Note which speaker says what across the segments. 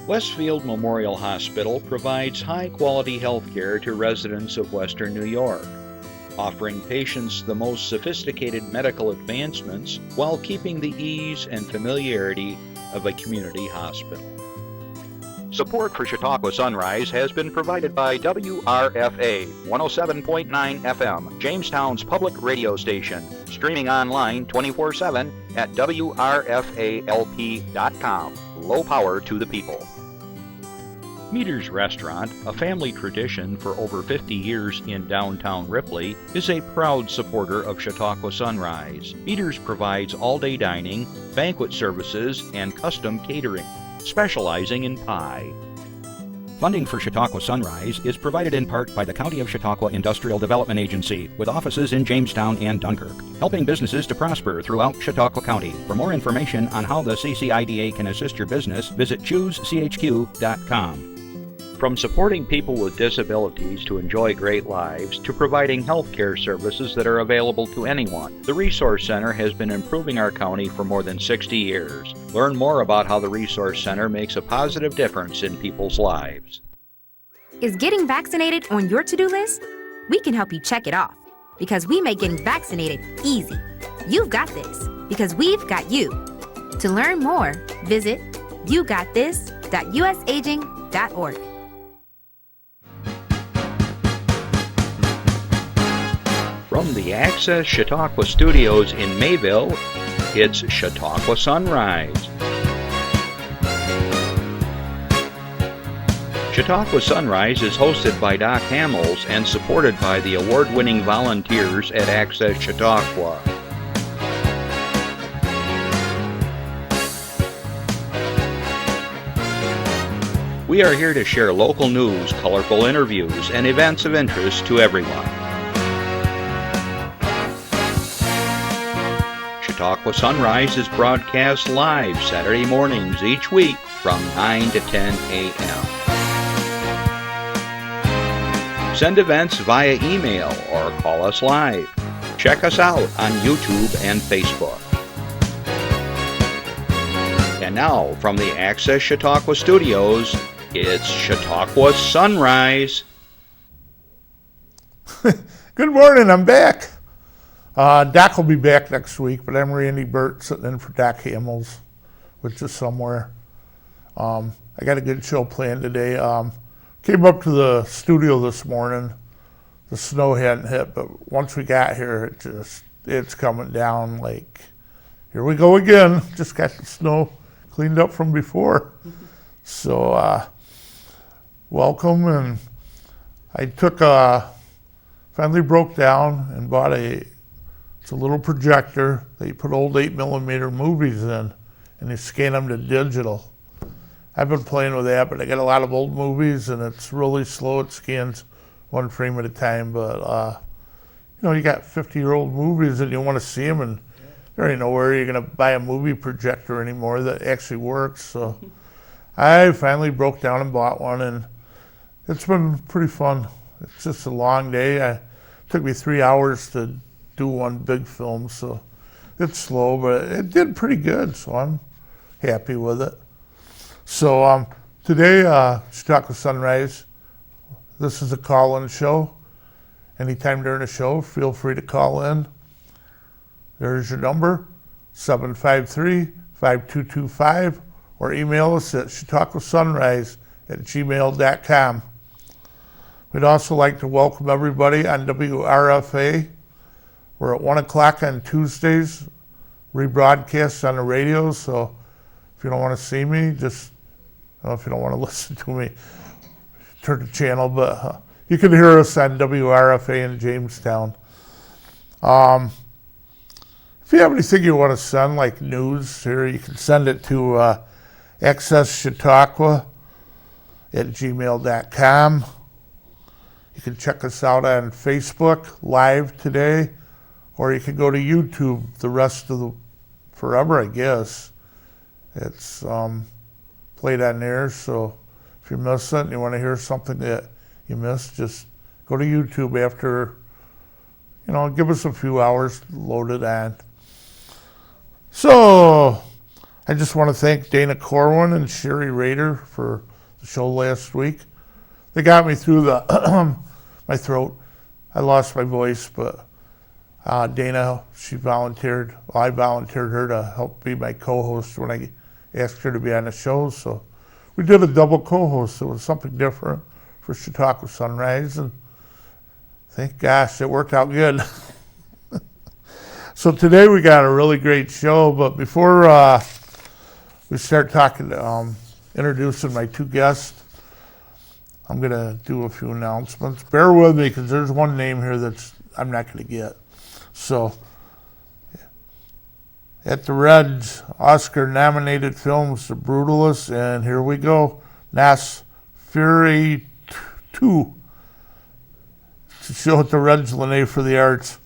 Speaker 1: Westfield Memorial Hospital provides high-quality health care to residents of Western New York, offering patients the most sophisticated medical advancements while keeping the ease and familiarity of a community hospital. Support for Chautauqua Sunrise has been provided by WRFA 107.9 FM, Jamestown's public radio station, streaming online 24/7 at WRFALP.com. Low power to the people. Meter's Restaurant, a family tradition for over 50 years in downtown Ripley, is a proud supporter of Chautauqua Sunrise. Meter's provides all-day dining, banquet services, and custom catering, specializing in pie.
Speaker 2: Funding for Chautauqua Sunrise is provided in part by the County of Chautauqua Industrial Development Agency, with offices in Jamestown and Dunkirk, helping businesses to prosper throughout Chautauqua County. For more information on how the CCIDA can assist your business, visit choosechq.com.
Speaker 1: From supporting people with disabilities to enjoy great lives, to providing health care services that are available to anyone, the Resource Center has been improving our county for more than 60 years. Learn more about how the Resource Center makes a positive difference in people's lives.
Speaker 3: Is getting vaccinated on your to-do list? We can help you check it off, because we make getting vaccinated easy. You've got this, because we've got you. To learn more, visit yougotthis.usaging.org.
Speaker 1: From the Access Chautauqua Studios in Mayville, it's Chautauqua Sunrise. Chautauqua Sunrise is hosted by Doc Hamels and supported by the award-winning volunteers at Access Chautauqua. We are here to share local news, colorful interviews, and events of interest to everyone. Chautauqua Sunrise is broadcast live Saturday mornings each week from 9 to 10 a.m. Send events via email or call us live. Check us out on YouTube and Facebook. And now, from the Access Chautauqua Studios, it's Chautauqua Sunrise.
Speaker 4: Good morning, I'm back. Doc will be back next week, but I'm Randy Burt sitting in for Doc Hamels, which is somewhere. I got a good show planned today. Came up to the studio this morning. The snow hadn't hit, but once we got here, it's coming down like, here we go again. Just got the snow cleaned up from before. So, welcome. And I finally broke down and bought it's a little projector that you put old 8mm movies in, and you scan them to digital. I've been playing with that, but I got a lot of old movies, and it's really slow. It scans one frame at a time, but you got 50-year-old movies and you want to see them, and there ain't nowhere you're going to buy a movie projector anymore that actually works. So I finally broke down and bought one, and it's been pretty fun. It's just a long day. It took me 3 hours to do one big film, so it's slow, but it did pretty good, so I'm happy with it. So today, Chautauqua Sunrise, this is a call-in show. Anytime during the show, feel free to call in. There's your number, 753-5225, or email us at chautauquasunrise@gmail.com. We'd also like to welcome everybody on WRFA. We're at 1 o'clock on Tuesdays, rebroadcast on the radio, so if you don't want to see me, if you don't want to listen to me, turn the channel, but you can hear us on WRFA in Jamestown. If you have anything you want to send, like news here, you can send it to accesschautauqua@gmail.com. You can check us out on Facebook Live today, or you can go to YouTube forever, I guess. It's played on there, so if you miss it and you want to hear something that you missed, just go to YouTube after, give us a few hours to load it on. So, I I just want to thank Dana Corwin and Sherry Rader for the show last week. They got me through the my throat. I lost my voice, but Dana, she volunteered. Well, I volunteered her to help be my co-host when I asked her to be on the show. So we did a double co-host. It was something different for Chautauqua Sunrise, and thank gosh, it worked out good. So today we got a really great show, but before we start talking, introducing my two guests, I'm going to do a few announcements. Bear with me because there's one name here that's I'm not going to get. So, at the Reds, Oscar-nominated films, The Brutalist, and here we go, Nas Fury 2, to show at the Reds Linnaeus for the Arts.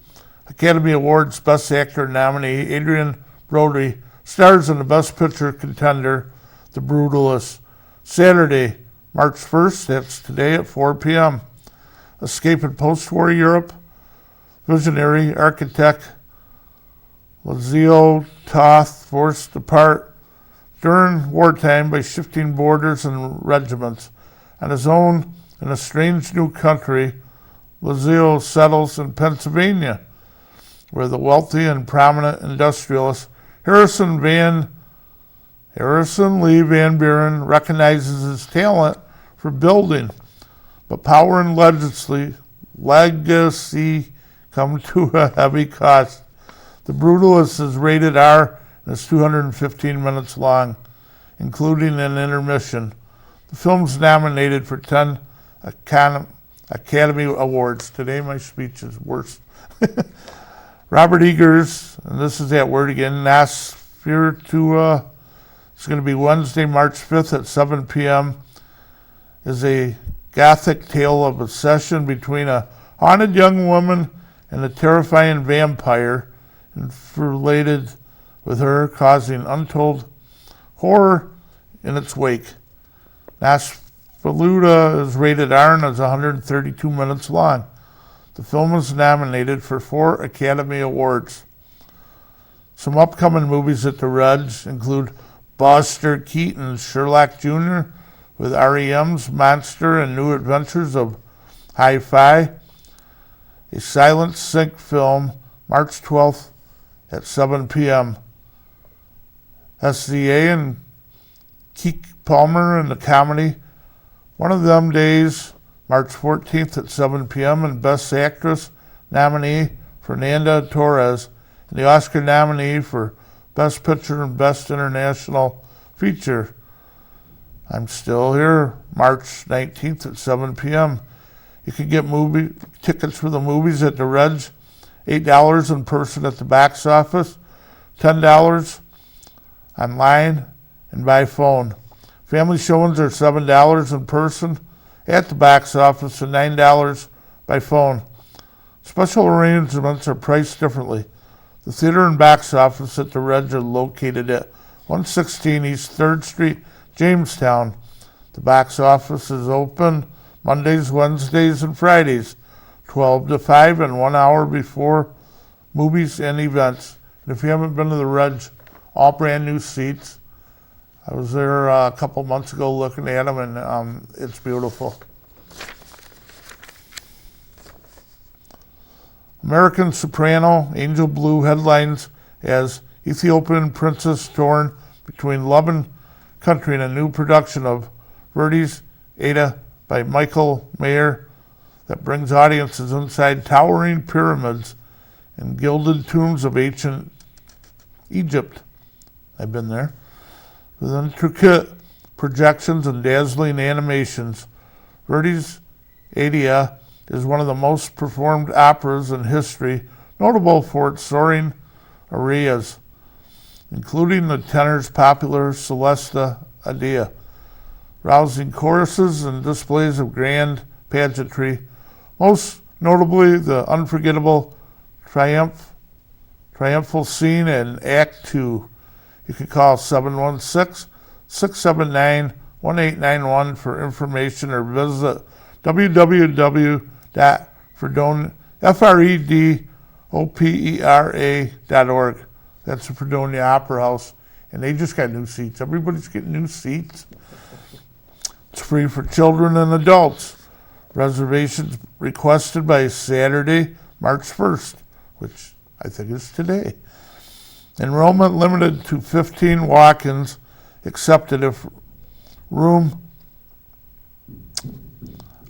Speaker 4: Academy Awards Best Actor nominee Adrian Brody stars in the Best Picture contender, The Brutalist. Saturday, March 1st, that's today at 4 p.m. Escape in post-war Europe. Visionary architect Lazio Toth forced apart during wartime by shifting borders and regiments. On his own in a strange new country, Lazio settles in Pennsylvania, where the wealthy and prominent industrialist Harrison Lee Van Buren recognizes his talent for building, but power and legacy come to a heavy cost. The Brutalist is rated R and is 215 minutes long, including an intermission. The film's nominated for 10 Academy Awards. Today my speech is worse. Robert Eggers, and this is that word again, Nosferatu, it's going to be Wednesday, March 5th at 7 p.m., is a gothic tale of obsession between a haunted young woman and a terrifying vampire related with her, causing untold horror in its wake. Nosferatu is rated R and is 132 minutes long. The film is nominated for 4 Academy Awards. Some upcoming movies at the Reds include Buster Keaton's Sherlock Jr. with REM's Monster and New Adventures of Hi-Fi, a silent sync film, March 12th at 7 p.m. SZA and Keke Palmer in the comedy One of Them Days, March 14th at 7 p.m. and Best Actress nominee Fernanda Torres and the Oscar nominee for Best Picture and Best International Feature. I'm Still Here, March 19th at 7 p.m. You can get movie tickets for the movies at the Reds, $8 in person at the box office, $10 online and by phone. Family showings are $7 in person at the box office and $9 by phone. Special arrangements are priced differently. The theater and box office at the Reds are located at 116 East 3rd Street, Jamestown. The box office is open Mondays, Wednesdays, and Fridays, 12 to 5 and 1 hour before movies and events. And if you haven't been to the Reds, all brand new seats. I was there a couple months ago looking at them, and it's beautiful. American Soprano Angel Blue headlines as Ethiopian princess torn between love and country in a new production of Verdi's Ada by Michael Mayer that brings audiences inside towering pyramids and gilded tombs of ancient Egypt. I've been there. With intricate projections and dazzling animations, Verdi's Aida is one of the most performed operas in history, notable for its soaring arias, including the tenor's popular Celesta Adia, rousing choruses and displays of grand pageantry, most notably the unforgettable triumphal scene in Act 2. You can call 716-679-1891 for information or visit www.fredopera.org. That's the Fredonia Opera House and they just got new seats. Everybody's getting new seats. It's free for children and adults. Reservations requested by Saturday, March 1st, which I think is today. Enrollment limited to 15 walk-ins, accepted if room.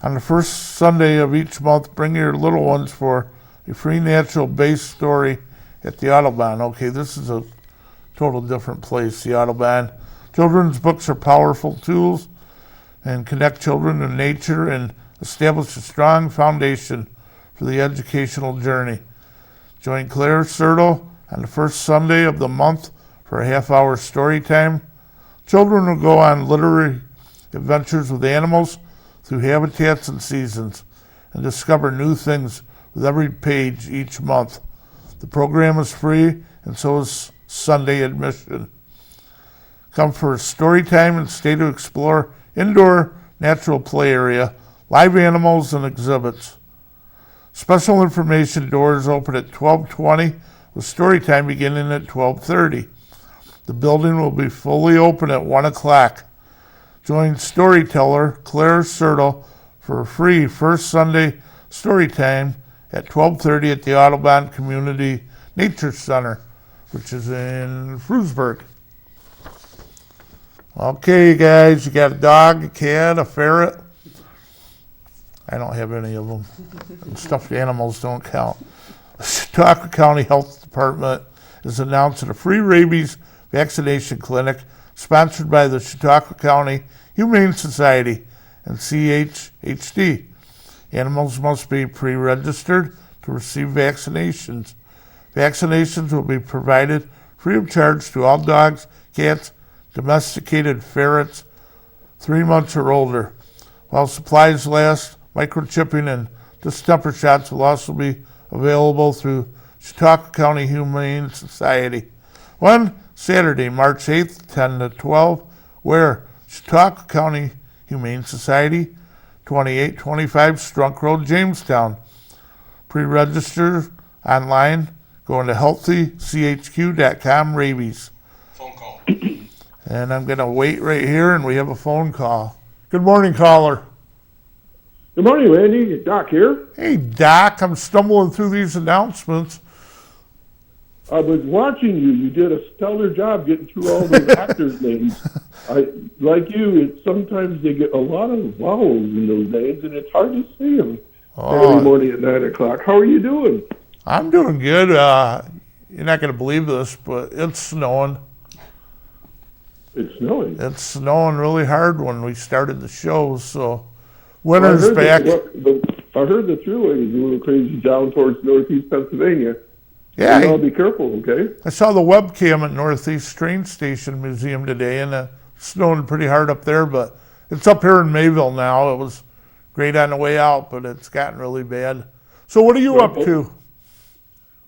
Speaker 4: On the first Sunday of each month, bring your little ones for a free natural-based story at the Autobahn. Okay, this is a total different place, the Autobahn. Children's books are powerful tools and connect children to nature and establish a strong foundation for the educational journey. Join Claire Sertle on the first Sunday of the month for a half-hour story time. Children will go on literary adventures with animals through habitats and seasons and discover new things with every page each month. The program is free, and so is Sunday admission. Come for a story time and stay to explore indoor natural play area, live animals, and exhibits. Special information, doors open at 12:20 with story time beginning at 12:30. The building will be fully open at 1 o'clock. Join storyteller Claire Sertle for a free first Sunday story time at 12:30 at the Audubon Community Nature Center, which is in Frewsburg. Okay, guys, you got a dog, a cat, a ferret. I don't have any of them. Stuffed animals don't count. The Chautauqua County Health Department is announcing a free rabies vaccination clinic sponsored by the Chautauqua County Humane Society and CHHD. Animals must be pre-registered to receive vaccinations. Vaccinations will be provided free of charge to all dogs, cats, domesticated ferrets 3 months or older. While supplies last, microchipping and distemper shots will also be available through Chautauqua County Humane Society. One Saturday, March 8th, 10 to 12, where Chautauqua County Humane Society, 2825 Strunk Road, Jamestown. Pre-register online, going to healthychq.com rabies.
Speaker 5: Phone call.
Speaker 4: And I'm going to wait right here, and we have a phone call. Good morning, caller.
Speaker 6: Good morning, Randy. Doc here.
Speaker 4: Hey, Doc, I'm stumbling through these announcements.
Speaker 6: I was watching you. You did a stellar job getting through all those actors' names. Like you, sometimes they get a lot of vowels in those names, and it's hard to see them every morning at 9 o'clock. How are you doing?
Speaker 4: I'm doing good. You're not going to believe this, but it's snowing.
Speaker 6: It's snowing.
Speaker 4: It's snowing really hard when we started the show, so winter's back.
Speaker 6: I heard the thruway is a little crazy down towards northeast Pennsylvania.
Speaker 4: Yeah,
Speaker 6: I'll be careful, okay?
Speaker 4: I saw the webcam at Northeast Train Station Museum today, and it's snowing pretty hard up there, but it's up here in Mayville now. It was great on the way out, but it's gotten really bad. So what are you up to?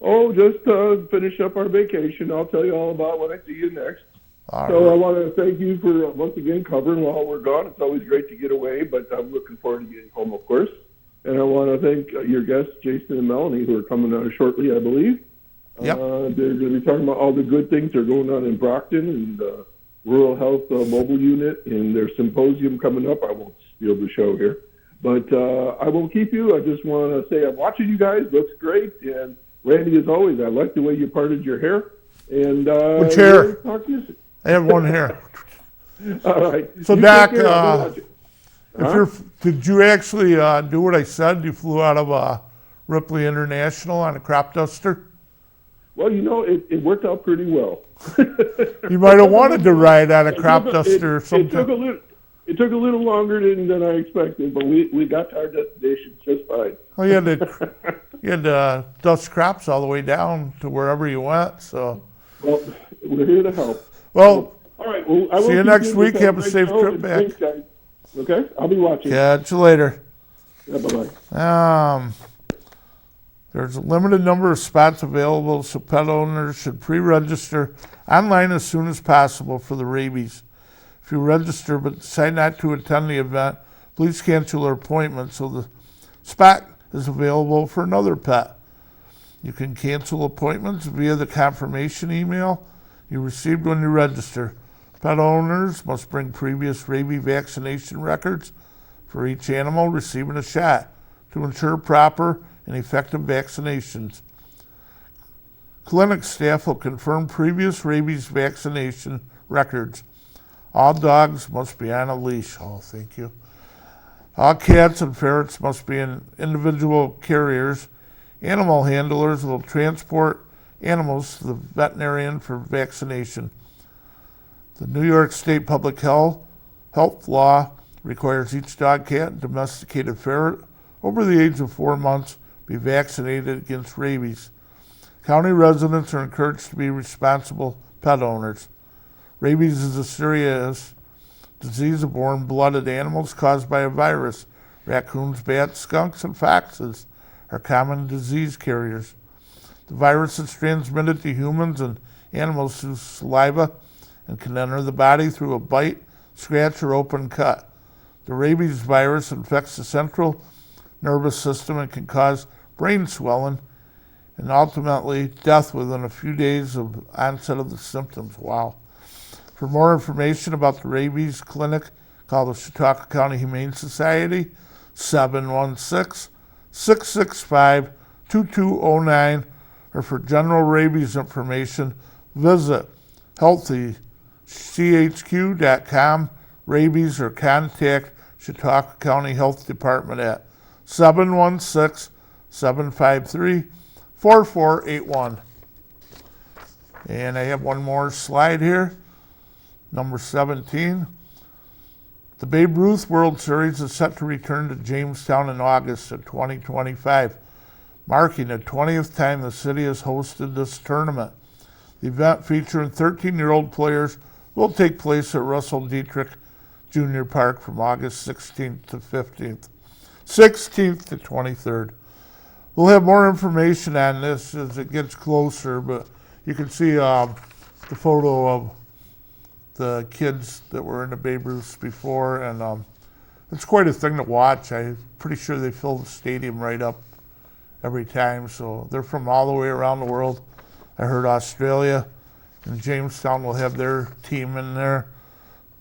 Speaker 6: Oh, just finish up our vacation. I'll tell you all about when I see you next.
Speaker 4: All
Speaker 6: So
Speaker 4: right.
Speaker 6: I want to thank you for once again covering while we're gone. It's always great to get away, but I'm looking forward to getting home, of course. And I want to thank your guests, Jason and Melanie, who are coming on shortly, I believe.
Speaker 4: Yep.
Speaker 6: They're going to be talking about all the good things that are going on in Brocton and the Rural Health Mobile Unit and their symposium coming up. I won't steal the show here. But I won't keep you. I just want to say I'm watching you guys. Looks great. And Randy, as always, I like the way you parted your hair. And
Speaker 4: Which hair?
Speaker 6: Talk to you soon.
Speaker 4: I have one here.
Speaker 6: All right.
Speaker 4: So,
Speaker 6: You
Speaker 4: Doc,
Speaker 6: take care. I'll be watching.
Speaker 4: did you actually do what I said? You flew out of Ripley International on a crop duster?
Speaker 6: Well, you know, it worked out pretty well.
Speaker 4: You might have wanted to ride on a crop duster sometime.
Speaker 6: It took a little longer than I expected, but we got to our destination just fine.
Speaker 4: Well, you had to dust crops all the way down to wherever you went. So,
Speaker 6: Well, we're here to help.
Speaker 4: well,
Speaker 6: All right. Well, I
Speaker 4: see
Speaker 6: will
Speaker 4: you
Speaker 6: keep
Speaker 4: next
Speaker 6: in
Speaker 4: week.
Speaker 6: touch.
Speaker 4: Have a
Speaker 6: Great
Speaker 4: safe
Speaker 6: show,
Speaker 4: trip
Speaker 6: and
Speaker 4: back.
Speaker 6: thanks, guys. Okay, I'll be watching.
Speaker 4: Catch you later.
Speaker 6: Yeah, bye-bye.
Speaker 4: There's a limited number of spots available, so pet owners should pre-register online as soon as possible for the rabies. If you register but decide not to attend the event, please cancel your appointment so the spot is available for another pet. You can cancel appointments via the confirmation email you received when you register. Pet owners must bring previous rabies vaccination records for each animal receiving a shot to ensure proper and effective vaccinations. Clinic staff will confirm previous rabies vaccination records. All dogs must be on a leash. Oh, thank you. All cats and ferrets must be in individual carriers. Animal handlers will transport animals to the veterinarian for vaccination. The New York State Public Health law requires each dog, cat, and domesticated ferret over the age of 4 months be vaccinated against rabies. County residents are encouraged to be responsible pet owners. Rabies is a serious disease of warm-blooded animals caused by a virus. Raccoons, bats, skunks, and foxes are common disease carriers. The virus is transmitted to humans and animals through saliva and can enter the body through a bite, scratch, or open cut. The rabies virus infects the central nervous system and can cause brain swelling and ultimately death within a few days of onset of the symptoms. Wow. For more information about the rabies clinic, call the Chautauqua County Humane Society, 716-665-2209, or for general rabies information, visit healthychq.com, rabies, or contact Chautauqua County Health Department at 716-753-4481. And I have one more slide here. Number 17. The Babe Ruth World Series is set to return to Jamestown in August of 2025, marking the 20th time the city has hosted this tournament. The event featuring 13-year-old players will take place at Russell Dietrich Junior Park from August 16th to 23rd. We'll have more information on this as it gets closer, but you can see the photo of the kids that were in the Babe Ruths before, and it's quite a thing to watch. I'm pretty sure they fill the stadium right up every time, so they're from all the way around the world. I heard Australia and Jamestown will have their team in there.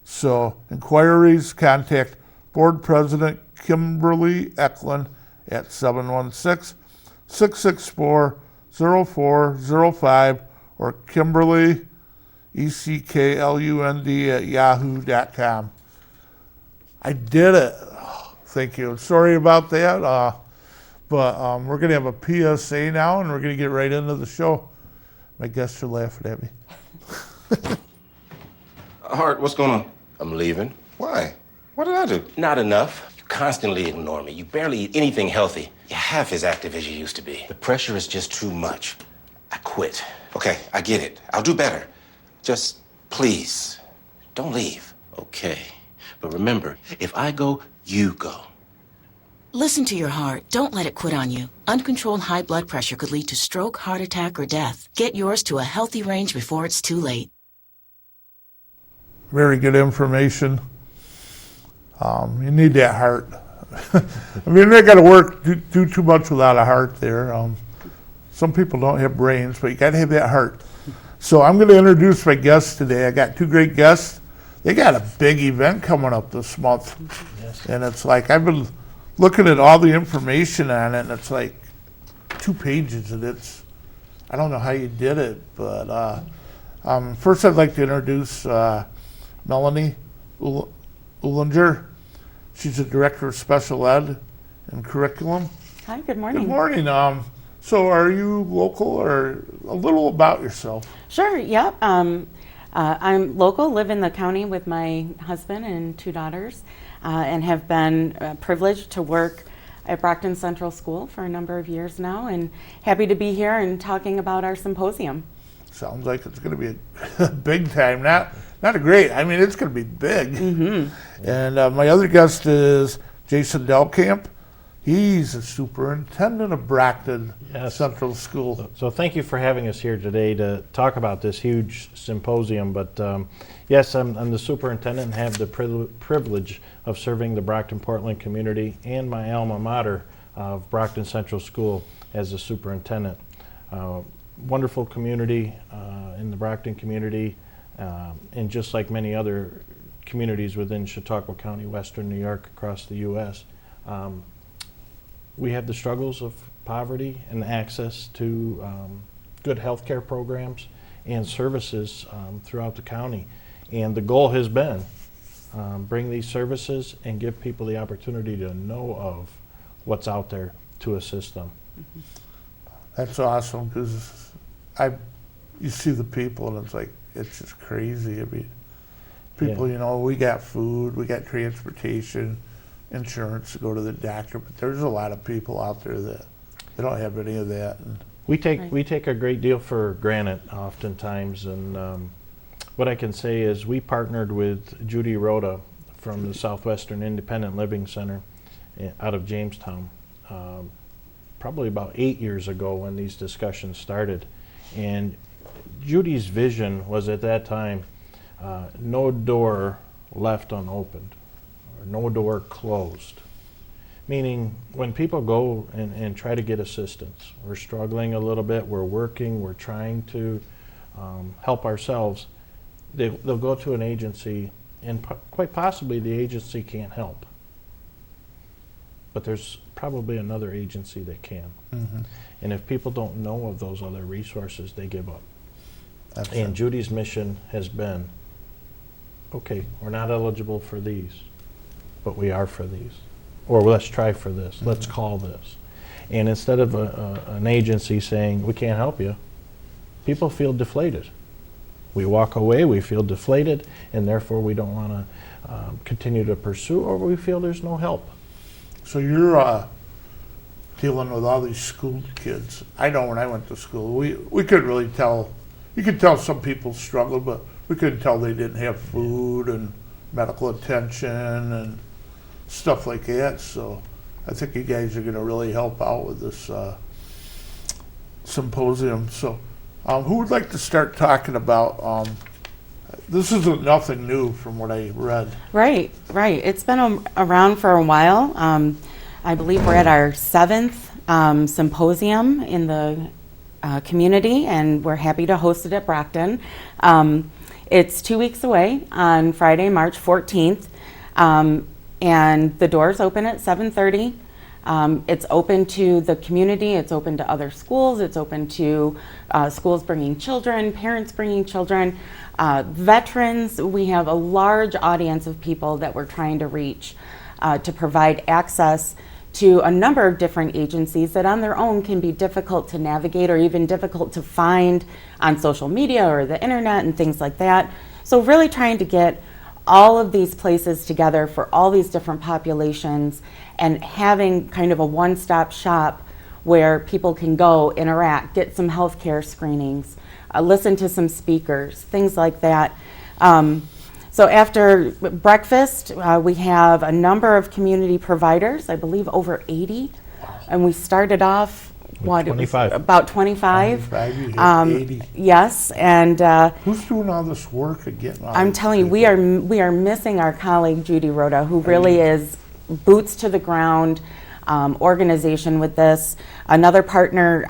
Speaker 4: So inquiries, contact Board President Kimberly Eklund at 716-664-0405 or Kimberly ECKLUND at yahoo.com. I did it. Oh, thank you. Sorry about that. But we're going to have a PSA now, and we're going to get right into the show. My guests are laughing at me.
Speaker 5: Hart, what's going on? I'm leaving. Why? What did I do? Not enough. You constantly ignore me. You barely eat anything healthy. You're half as active as you used to be. The pressure is just too much. I quit. Okay, I get it. I'll do better. Just, please, don't leave. Okay, but remember, if I go, you go.
Speaker 7: Listen to your heart. Don't let it quit on you. Uncontrolled high blood pressure could lead to stroke, heart attack, or death. Get yours to a healthy range before it's too late.
Speaker 4: Very good information. You need that heart. I mean, they got to do too much without a heart there. Some people don't have brains, but you got to have that heart. So I'm going to introduce my guests today. I got two great guests. They got a big event coming up this month. Yes. And it's like, I've been looking at all the information on it, and it's like 2 pages, and it's, I don't know how you did it, but first I'd like to introduce Melanie Ulinger. She's the Director of Special Ed and Curriculum.
Speaker 8: Hi, good morning.
Speaker 4: Good morning. So are you local, or a little about yourself?
Speaker 8: Sure, yep. I'm local, live in the county with my husband and 2 daughters, and have been privileged to work at Brocton Central School for a number of years now, and happy to be here and talking about our symposium.
Speaker 4: Sounds like it's going to be a big time. Not a great, I mean, it's going to be big. Mm-hmm. And my other guest is Jason Delcamp. He's a superintendent of Brocton Central School.
Speaker 9: So thank you for having us here today to talk about this huge symposium. But yes, I'm the superintendent and have the privilege of serving the Brockton-Portland community and my alma mater of Brocton Central School as the superintendent. wonderful community in the Brocton community, and just like many other communities within Chautauqua County, Western New York, across the U.S., we have the struggles of poverty and access to good healthcare programs and services throughout the county. And the goal has been bring these services and give people the opportunity to know of what's out there to assist them.
Speaker 4: That's awesome, because you see the people and it's like, it's just crazy. I mean, people, you know, we got food, we got transportation, insurance to go to the doctor, but there's a lot of people out there that they don't have any of that. And
Speaker 9: we take a great deal for granted oftentimes, and what I can say is we partnered with Judy Rhoda from the Southwestern Independent Living Center out of Jamestown probably about 8 years ago when these discussions started. And Judy's vision was at that time no door left unopened, or no door closed. Meaning when people go and try to get assistance, we're struggling a little bit, we're working, we're trying to help ourselves, they'll go to an agency, and quite possibly the agency can't help. But there's probably another agency that can.
Speaker 4: Mm-hmm.
Speaker 9: And if people don't know of those other resources, they give up.
Speaker 4: Absolutely.
Speaker 9: And Judy's mission has been, okay, we're not eligible for these, but we are for these. Or let's try for this,
Speaker 4: Mm-hmm.
Speaker 9: let's call this. And instead of an agency saying, we can't help you, people feel deflated. We walk away, we feel deflated, and therefore we don't want to continue to pursue, or we feel there's no help.
Speaker 4: So you're dealing with all these school kids. I know when I went to school, we couldn't really tell. You could tell some people struggled, but we couldn't tell they didn't have food and medical attention and stuff like that. So I think you guys are going to really help out with this symposium. So who would like to start talking about, this isn't nothing new from what I read.
Speaker 8: Right. It's been around for a while. I believe we're at our 7th symposium in the community, and we're happy to host it at Brocton. It's 2 weeks away on Friday, March 14th, and the doors open at 7:30. It's open to the community, it's open to other schools, it's open to schools bringing children, parents bringing children, veterans. We have a large audience of people that we're trying to reach to provide access to a number of different agencies that on their own can be difficult to navigate or even difficult to find on social media or the internet and things like that. So really trying to get all of these places together for all these different populations and having kind of a one-stop shop where people can go, interact, get some healthcare screenings, listen to some speakers, things like that. So after breakfast, we have a number of community providers, I believe over 80, and we started off about 25.
Speaker 4: 80.
Speaker 8: Yes, and
Speaker 4: who's doing all this work of getting all
Speaker 8: I'm
Speaker 4: these
Speaker 8: telling you,
Speaker 4: people?
Speaker 8: we are missing our colleague Judy Rhoda, who really is boots to the ground organization with this. Another partner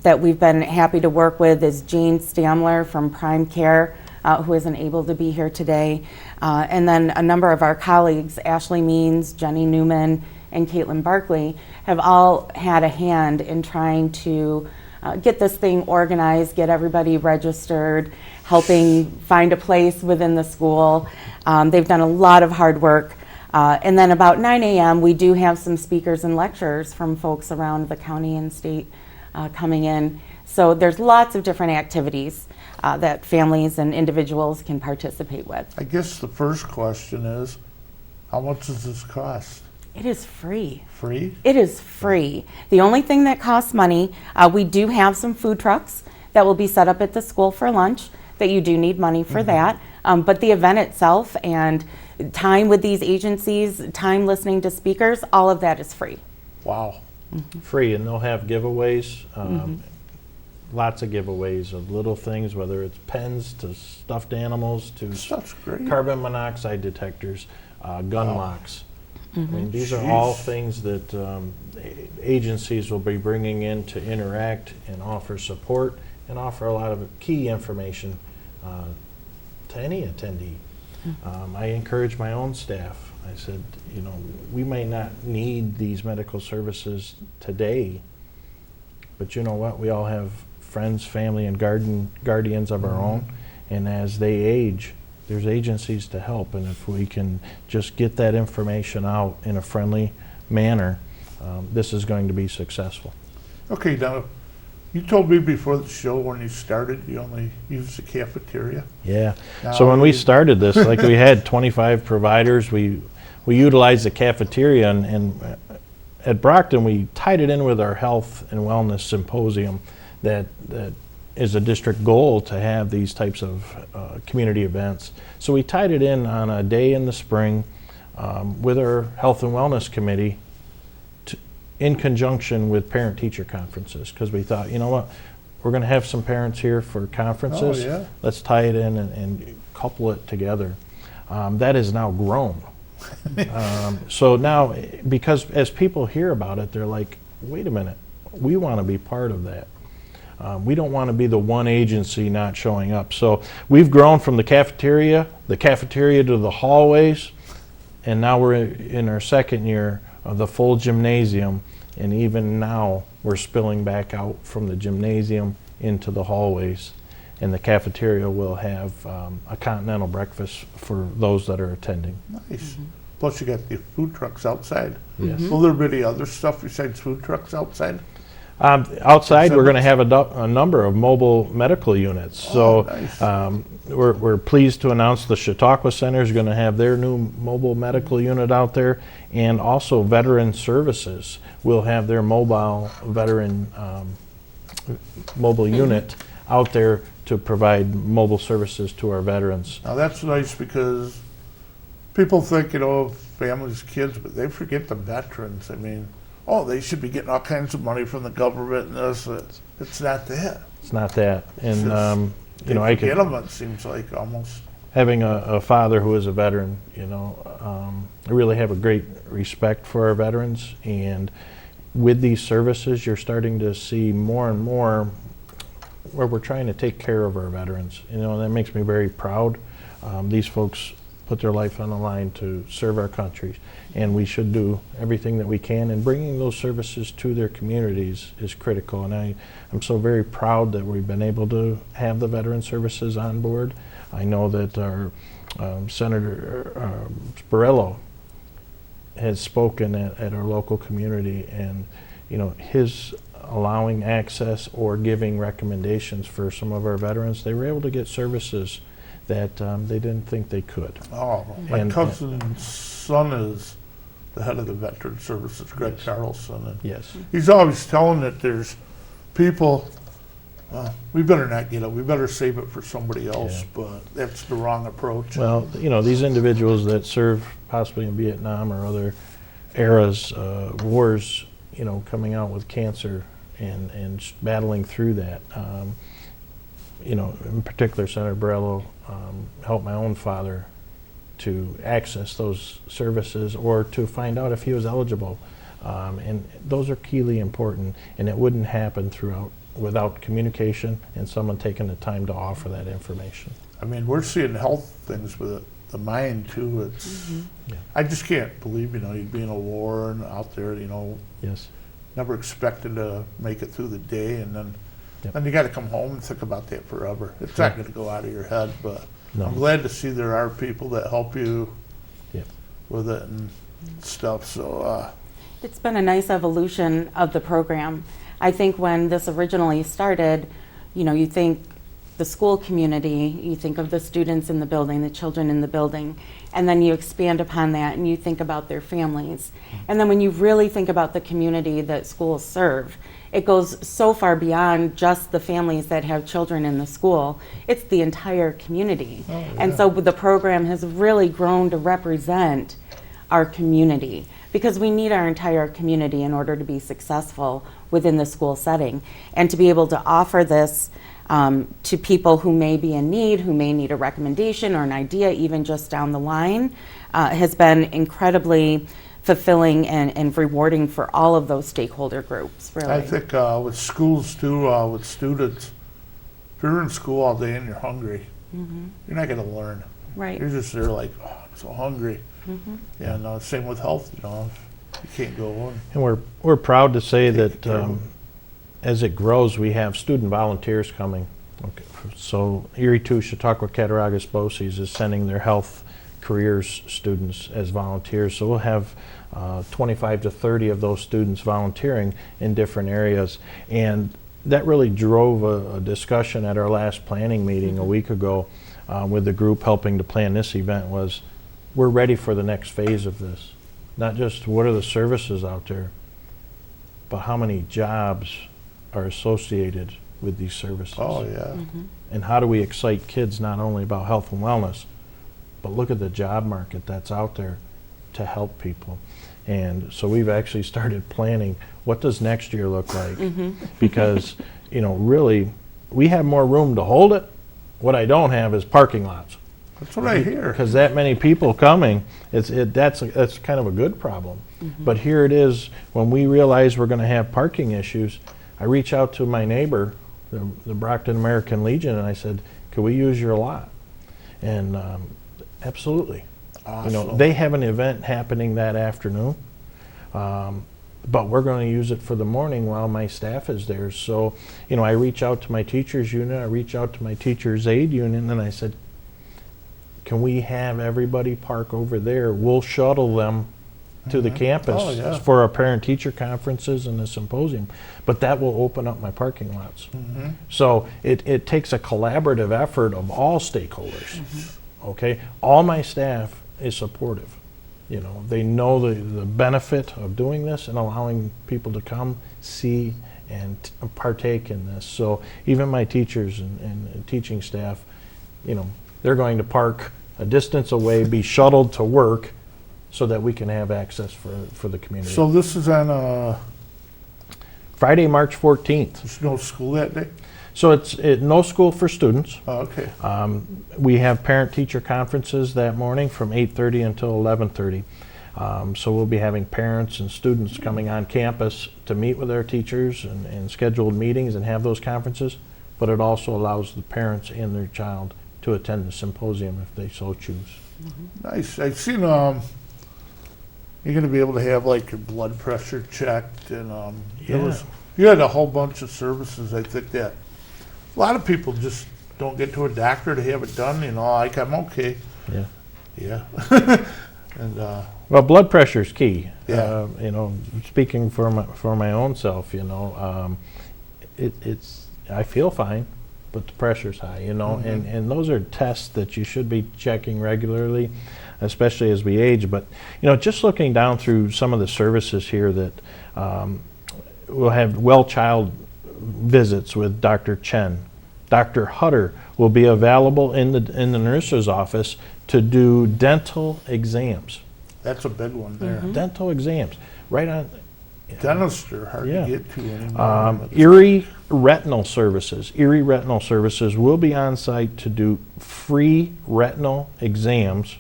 Speaker 8: that we've been happy to work with is Jane Stamler from Prime Care, who isn't able to be here today. And then a number of our colleagues, Ashley Means, Jenny Newman, and Caitlin Barkley, have all had a hand in trying to get this thing organized, get everybody registered, helping find a place within the school. They've done a lot of hard work. And then about 9 a.m. we do have some speakers and lecturers from folks around the county and state coming in. So there's lots of different activities that families and individuals can participate with.
Speaker 4: I guess the first question is, how much does this cost?
Speaker 8: It is free.
Speaker 4: Free?
Speaker 8: It is free. The only thing that costs money, we do have some food trucks that will be set up at the school for lunch, that you do need money for that. But the event itself and time with these agencies, time listening to speakers, all of that is free.
Speaker 4: Wow.
Speaker 9: Free, and they'll have giveaways, lots of giveaways of little things, whether it's pens to stuffed animals to
Speaker 4: That's great.
Speaker 9: carbon monoxide detectors, gun locks. I mean, these are all things that agencies will be bringing in to interact and offer support and offer a lot of key information to any attendee. I encourage my own staff. I said, you know, we may not need these medical services today, but you know what? We all have friends, family, and guardians of our own, and as they age, there's agencies to help, and if we can just get that information out in a friendly manner, this is going to be successful.
Speaker 4: Okay, now, you told me before the show when you started you only used the cafeteria.
Speaker 9: Yeah.
Speaker 4: Now
Speaker 9: So when we started this, like we had 25 providers, we utilized the cafeteria, and at Brocton we tied it in with our health and wellness symposium that is a district goal to have these types of community events. So we tied it in on a day in the spring with our health and wellness committee in conjunction with parent-teacher conferences, because we thought, you know what, we're going to have some parents here for conferences.
Speaker 4: Oh, yeah.
Speaker 9: Let's tie it in and couple it together. That has now grown. So now, because as people hear about it, they're like, wait a minute, we want to be part of that. We don't want to be the one agency not showing up. So we've grown from the cafeteria to the hallways, and now we're in our second year of the full gymnasium, and even now we're spilling back out from the gymnasium into the hallways, and the cafeteria will have a continental breakfast for those that are attending.
Speaker 4: Nice. Plus you got the food trucks outside.
Speaker 9: Yes.
Speaker 4: Will there be any other stuff besides food trucks outside?
Speaker 9: Outside, we're going to have a number of mobile medical units.
Speaker 4: Oh,
Speaker 9: So
Speaker 4: nice.
Speaker 9: we're pleased to announce the Chautauqua Center is going to have their new mobile medical unit out there, and also Veteran Services will have their mobile veteran mobile unit out there to provide mobile services to our veterans.
Speaker 4: Now that's nice because people think, you know, families, kids, but they forget the veterans. I mean, oh, they should be getting all kinds of money from the government and this. It's not that.
Speaker 9: It's not that. And,
Speaker 4: They
Speaker 9: you know, I
Speaker 4: forget
Speaker 9: could,
Speaker 4: them, it seems like, almost.
Speaker 9: having a father who is a veteran, you know, I really have a great respect for our veterans. And with these services, you're starting to see more and more where we're trying to take care of our veterans. You know, and that makes me very proud. These folks put their life on the line to serve our country, and we should do everything that we can, and bringing those services to their communities is critical. And I'm so very proud that we've been able to have the veteran services on board. I know that our Senator Borello has spoken at our local community, and you know, his allowing access or giving recommendations for some of our veterans, they were able to get services that they didn't think they could.
Speaker 4: Oh, my cousin's son is the head of the Veteran Services, Greg Carlson. And
Speaker 9: Yes.
Speaker 4: he's always telling that there's people, we better not get it, we better save it for somebody else,
Speaker 9: Yeah.
Speaker 4: but that's the wrong approach.
Speaker 9: Well, you know, these individuals that serve possibly in Vietnam or other eras, wars, you know, coming out with cancer and battling through that. You know, in particular, Senator Borello helped my own father to access those services or to find out if he was eligible. And those are keenly important, and it wouldn't happen without communication and someone taking the time to offer that information.
Speaker 4: I mean, we're seeing health things with the mind too. It's,
Speaker 9: Yeah.
Speaker 4: I just can't believe, you know, you'd be in a war and out there, you know,
Speaker 9: Yes.
Speaker 4: never expected to make it through the day, and then
Speaker 9: Yep.
Speaker 4: then you got to come home and think about that forever. It's not going to go out of your head, but
Speaker 9: No.
Speaker 4: I'm glad to see there are people that help you
Speaker 9: Yep.
Speaker 4: with it and stuff. So
Speaker 8: It's been a nice evolution of the program. I think when this originally started, you know, you think the school community, you think of the students in the building, the children in the building, and then you expand upon that and you think about their families. And then when you really think about the community that schools serve, it goes so far beyond just the families that have children in the school. It's the entire community. And so the program has really grown to represent our community, because we need our entire community in order to be successful within the school setting. And to be able to offer this to people who may be in need, who may need a recommendation or an idea even just down the line, has been incredibly fulfilling and rewarding for all of those stakeholder groups, really.
Speaker 4: I think with schools too, with students, If you're in school all day and you're hungry, you're not going to learn.
Speaker 8: Right.
Speaker 4: You're just there like, oh, I'm so hungry. And same with health, you know, you can't go on.
Speaker 9: And we're proud to say that as it grows, we have student volunteers coming. Okay. So Erie 2 Chautauqua Cattaraugus BOCES is sending their health careers students as volunteers. So we'll have 25 to 30 of those students volunteering in different areas. And that really drove a discussion at our last planning meeting a week ago with the group helping to plan this event. Was we're ready for the next phase of this. Not just what are the services out there, but how many jobs are associated with these services.
Speaker 4: Oh, yeah.
Speaker 9: And how do we excite kids not only about health and wellness, but look at the job market that's out there to help people. And so we've actually started planning what does next year look like, because, you know, really we have more room to hold it. What I don't have is parking lots.
Speaker 4: That's what I hear.
Speaker 9: Because that many people coming, that's kind of a good problem. But here it is, when we realize we're going to have parking issues, I reach out to my neighbor, the Brocton American Legion, and I said, could we use your lot? And absolutely.
Speaker 4: Awesome.
Speaker 9: You know, they have an event happening that afternoon, but we're going to use it for the morning while my staff is there. So, you know, I reach out to my teachers unit, I reach out to my teachers aid unit, and I said, can we have everybody park over there? We'll shuttle them to the campus for our parent-teacher conferences and the symposium, but that will open up my parking lots. So it takes a collaborative effort of all stakeholders. Okay, all my staff is supportive. You know, they know the benefit of doing this and allowing people to come, see, and partake in this. So even my teachers and teaching staff, you know, they're going to park a distance away, be shuttled to work, so that we can have access for the community.
Speaker 4: So this is on
Speaker 9: Friday, March 14th.
Speaker 4: There's no school that day?
Speaker 9: So it's no school for students.
Speaker 4: Oh, okay.
Speaker 9: We have parent-teacher conferences that morning from 8:30 until 11:30. So we'll be having parents and students coming on campus to meet with their teachers and scheduled meetings and have those conferences, but it also allows the parents and their child to attend the symposium if they so choose.
Speaker 4: Nice. I've seen you're going to be able to have like your blood pressure checked, and you had a whole bunch of services. I think that a lot of people just don't get to a doctor to have it done. You know, like I'm okay. Yeah. And
Speaker 9: well, blood pressure is key.
Speaker 4: Yeah.
Speaker 9: You know, speaking for my own self, you know, it's I feel fine, but the pressure's high. You know, and those are tests that you should be checking regularly, especially as we age. But, you know, just looking down through some of the services here that we'll have well child visits with Dr. Chen. Dr. Hutter will be available in the nurse's office to do dental exams.
Speaker 4: that's a big one there.
Speaker 9: Dental exams, right on.
Speaker 4: Dentists are hard to get to anymore.
Speaker 9: Erie Retinal Services. Erie Retinal Services will be on site to do free retinal exams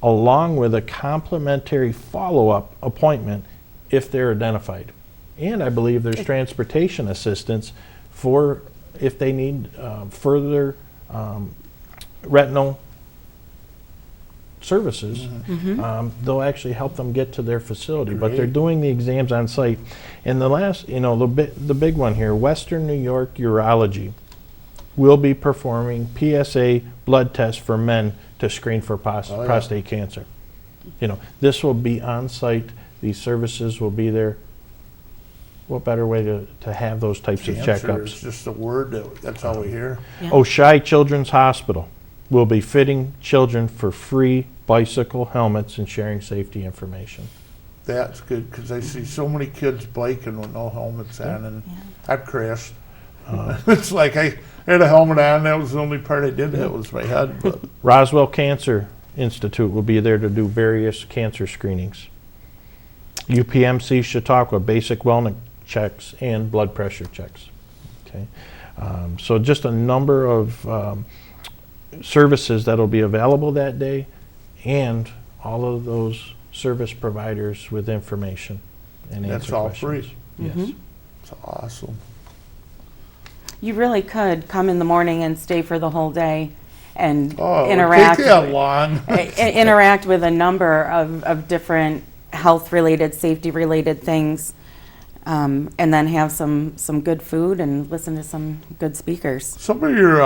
Speaker 9: along with a complimentary follow-up appointment if they're identified. And I believe there's transportation assistance for if they need further retinal services. They'll actually help them get to their facility, but they're doing the exams on site. And the last, you know, the big one here, Western New York Urology will be performing PSA blood tests for men to screen for prostate cancer. You know, this will be on site. These services will be there. What better way to have those types of checkups?
Speaker 4: It's just a word that's all we hear.
Speaker 9: Oshai Children's Hospital will be fitting children for free bicycle helmets and sharing safety information.
Speaker 4: That's good, because I see so many kids biking with no helmets on, and I've crashed. It's like I had a helmet on, that was the only part I did that was my head. But.
Speaker 9: Roswell Cancer Institute will be there to do various cancer screenings. UPMC Chautauqua basic wellness checks and blood pressure checks. Okay, so just a number of services that will be available that day, and all of those service providers with information and answer
Speaker 4: that's all
Speaker 9: questions.
Speaker 4: free.
Speaker 9: Yes.
Speaker 4: It's awesome.
Speaker 8: you really could come in the morning and stay for the whole day and
Speaker 4: interact. Take that long.
Speaker 8: Interact with a number of different health-related, safety-related things, and then have some good food and listen to some good speakers.
Speaker 4: Some of your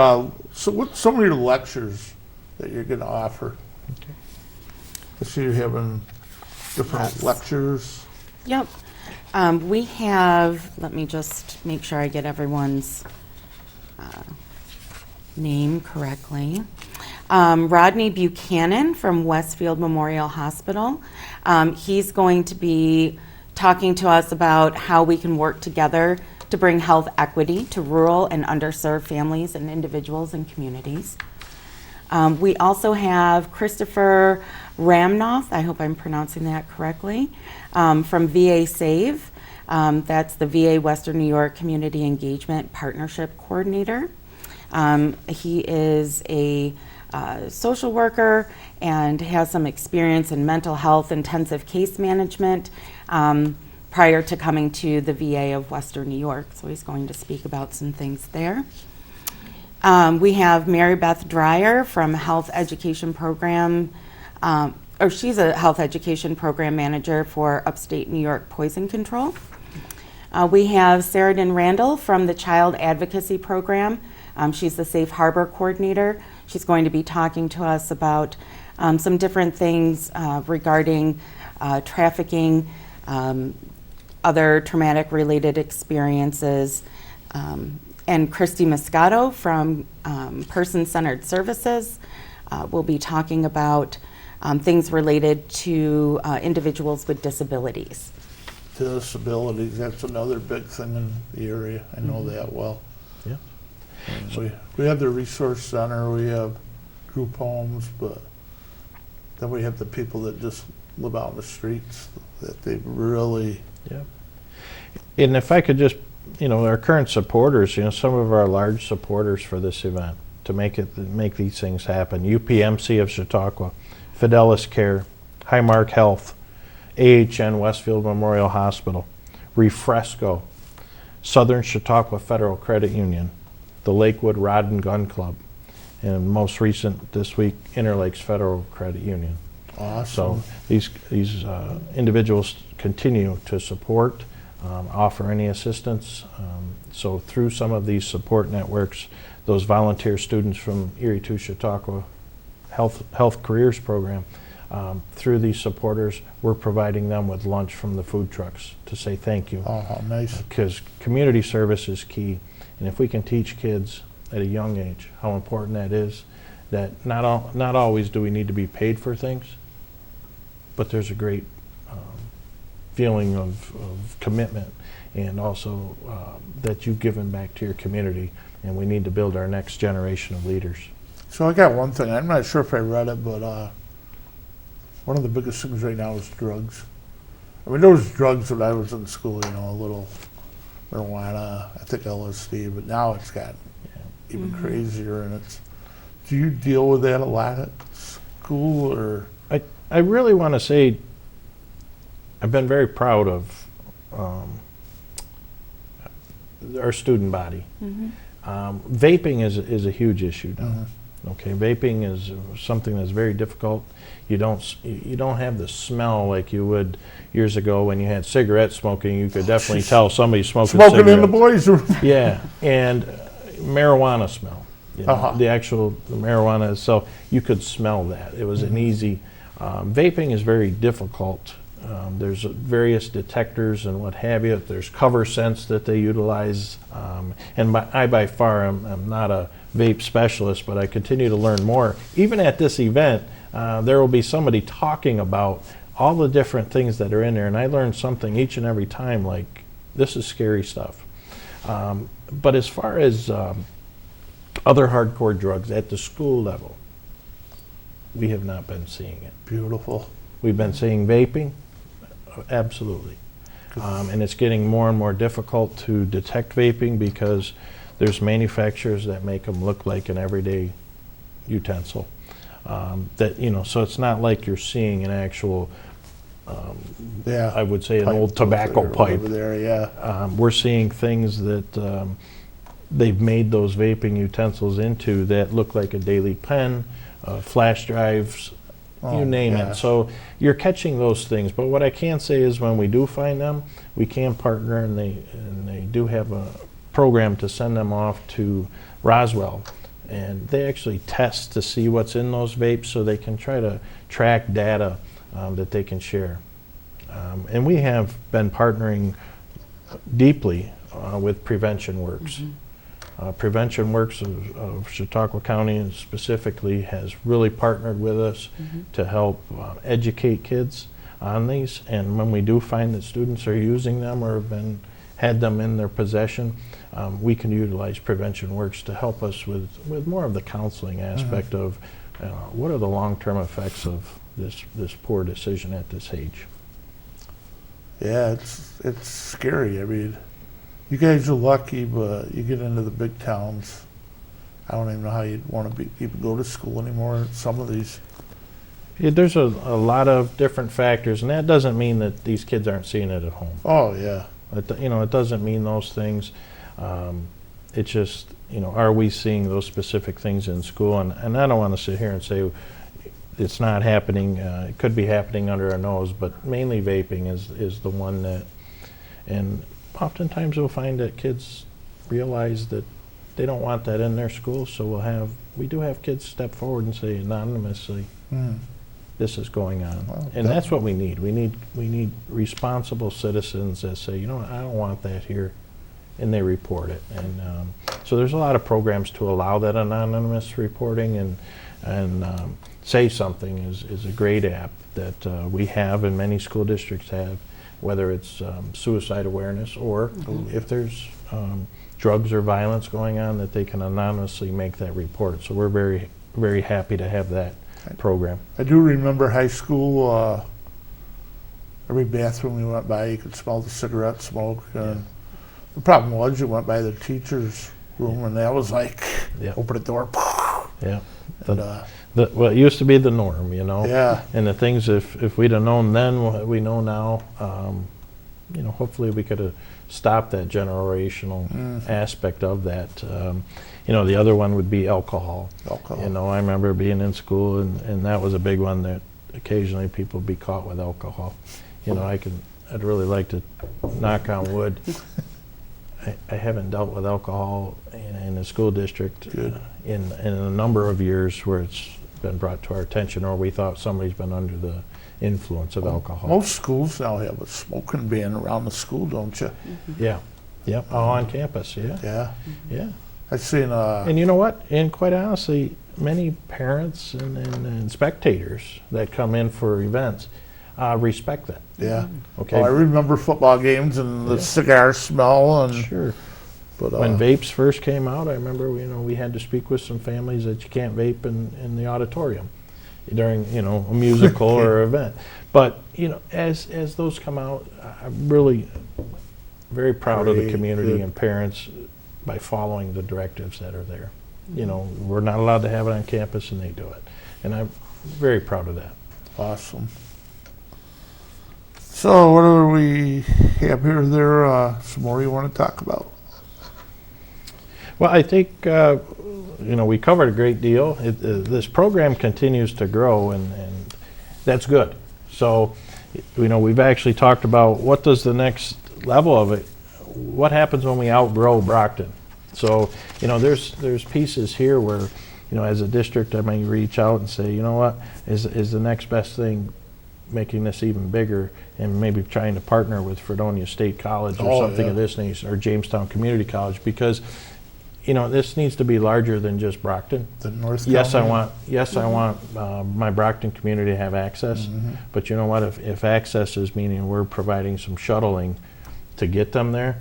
Speaker 4: what's some of your lectures that you're going to offer? Okay. I see you're having different lectures.
Speaker 8: Yep. We have, let me just make sure I get everyone's name correctly. Rodney Buchanan from Westfield Memorial Hospital. He's going to be talking to us about how we can work together to bring health equity to rural and underserved families and individuals and communities. We also have Christopher Ramnoth, I hope I'm pronouncing that correctly, from VA SAVE. That's the VA Western New York Community Engagement Partnership Coordinator. He is a social worker and has some experience in mental health intensive case management prior to coming to the VA of Western New York. So he's going to speak about some things there. We have Mary Beth Dreyer from Health Education Program, she's a Health Education Program Manager for Upstate New York Poison Control. We have Sheridan Randall from the Child Advocacy Program. She's the Safe Harbor Coordinator. She's going to be talking to us about some different things regarding trafficking, other traumatic related experiences, and Christy Moscato from Person-Centered Services will be talking about things related to individuals with disabilities.
Speaker 4: Disabilities, that's another big thing in the area. I know that well.
Speaker 9: Yeah.
Speaker 4: So we have the resource center, we have group homes, but then we have the people that just live out in the streets that they really...
Speaker 9: Yeah. And if I could just, our current supporters, some of our large supporters for this event to make these things happen. UPMC of Chautauqua, Fidelis Care, Highmark Health, AHN Westfield Memorial Hospital, Refresco, Southern Chautauqua Federal Credit Union, the Lakewood Rod and Gun Club, and most recent this week, Interlakes Federal Credit Union.
Speaker 4: Awesome.
Speaker 9: So these individuals continue to support, offer any assistance. So through some of these support networks, those volunteer students from Erie to Chautauqua Health Careers Program, through these supporters, we're providing them with lunch from the food trucks to say thank you.
Speaker 4: Oh, how nice.
Speaker 9: Because community service is key. And if we can teach kids at a young age how important that is, that not always do we need to be paid for things, but there's a great feeling of commitment, and also that you've given back to your community, and we need to build our next generation of leaders.
Speaker 4: So I got one thing, I'm not sure if I read it, but one of the biggest things right now is drugs. I mean, there was drugs when I was in school, a little marijuana, I think LSD, but now it's gotten even crazier, and do you deal with that a lot at school, or?
Speaker 9: I really want to say I've been very proud of our student body. Vaping is a huge issue now. Okay, vaping is something that's very difficult. You don't have the smell like you would years ago when you had cigarette smoking. You could definitely tell somebody smoking
Speaker 4: in the boys' room.
Speaker 9: Yeah, and marijuana smell. The actual marijuana itself, you could smell that. It was an easy. Vaping is very difficult. There's various detectors and what have you. There's cover scents that they utilize. And I by far am not a vape specialist, but I continue to learn more. Even at this event, there will be somebody talking about all the different things that are in there, and I learn something each and every time, like, this is scary stuff. But as far as other hardcore drugs at the school level, we have not been seeing it.
Speaker 4: Beautiful.
Speaker 9: We've been seeing vaping, absolutely. And it's getting more and more difficult to detect vaping because there's manufacturers that make them look like an everyday utensil. So it's not like you're seeing an actual, I would say, an old tobacco pipe.
Speaker 4: Over there, yeah.
Speaker 9: We're seeing things that they've made those vaping utensils into that look like a daily pen, flash drives, you name it. So you're catching those things. But what I can say is when we do find them, we can partner, and they do have a program to send them off to Roswell. And they actually test to see what's in those vapes so they can try to track data that they can share. And we have been partnering deeply with Prevention Works. Prevention Works of Chautauqua County and specifically has really partnered with us to help educate kids on these. And when we do find that students are using them or have had them in their possession, we can utilize Prevention Works to help us with more of the counseling aspect of what are the long-term effects of this poor decision at this age.
Speaker 4: Yeah, it's scary. I mean, you guys are lucky, but you get into the big towns, I don't even know how you'd want to even go to school anymore. Some of these.
Speaker 9: Yeah, there's a lot of different factors, and that doesn't mean that these kids aren't seeing it at home.
Speaker 4: Oh yeah.
Speaker 9: It doesn't mean those things. It's just, are we seeing those specific things in school? And I don't want to sit here and say it's not happening. It could be happening under our nose, but mainly vaping is the one that, and oftentimes we'll find that kids realize that they don't want that in their school, so we do have kids step forward and say anonymously, this is going on. Well, and that's what we need. We need responsible citizens that say, I don't want that here, and they report it. And so there's a lot of programs to allow that anonymous reporting, and Say Something is a great app that we have and many school districts have, whether it's suicide awareness or if there's drugs or violence going on, that they can anonymously make that report. So we're very, very happy to have that program.
Speaker 4: I do remember high school, every bathroom we went by, you could smell the cigarette smoke. And the problem was you went by the teacher's room, and that was like, open the door.
Speaker 9: Yeah. Well, it used to be the norm,
Speaker 4: Yeah.
Speaker 9: And the things, if we'd have known then what we know now, hopefully we could have stopped that generational aspect of that. The other one would be alcohol. I remember being in school, and that was a big one, that occasionally people be caught with alcohol. I'd really like to knock on wood. I haven't dealt with alcohol in a school district in a number of years where it's been brought to our attention, or we thought somebody's been under the influence of alcohol.
Speaker 4: Most schools now have a smoking ban around the school, don't you?
Speaker 9: Yeah. Yep. On campus. Yeah.
Speaker 4: Yeah. I've seen.
Speaker 9: And you know what? And quite honestly, many parents and spectators that come in for events respect that.
Speaker 4: Yeah.
Speaker 9: Okay.
Speaker 4: Well, I remember football games and the cigar smell and.
Speaker 9: Sure. But when vapes first came out, I remember we had to speak with some families that you can't vape in the auditorium during a musical or event. But as those come out, I'm really very proud of the community and parents by following the directives that are there. We're not allowed to have it on campus, and they do it, and I'm very proud of that.
Speaker 4: Awesome. So what do we have here? There some more you want to talk about?
Speaker 9: Well, I think we covered a great deal. This program continues to grow, and that's good. So, we've actually talked about what does the next level of it. What happens when we outgrow Brocton? So, there's pieces here where, as a district, I may reach out and say, what is the next best thing, making this even bigger, and maybe trying to partner with Fredonia State College or something of this nature, or Jamestown Community College, because this needs to be larger than just Brocton.
Speaker 4: The North.
Speaker 9: Yes, I want my Brocton community to have access, but you know what? If access is meaning we're providing some shuttling to get them there,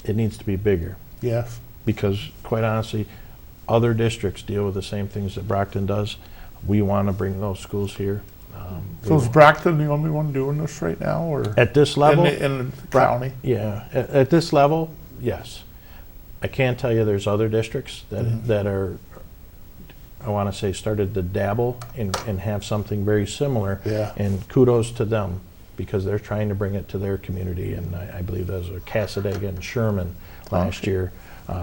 Speaker 9: it needs to be bigger.
Speaker 4: Yes.
Speaker 9: Because quite honestly, other districts deal with the same things that Brocton does. We want to bring those schools here.
Speaker 4: So is Brocton the only one doing this right now, or
Speaker 9: at this level
Speaker 4: in the county?
Speaker 9: Yeah, at this level, yes. I can tell you there's other districts that are, I want to say, started to dabble and have something very similar.
Speaker 4: Yeah.
Speaker 9: And kudos to them, because they're trying to bring it to their community. And I believe those are Cassadaga and Sherman last year.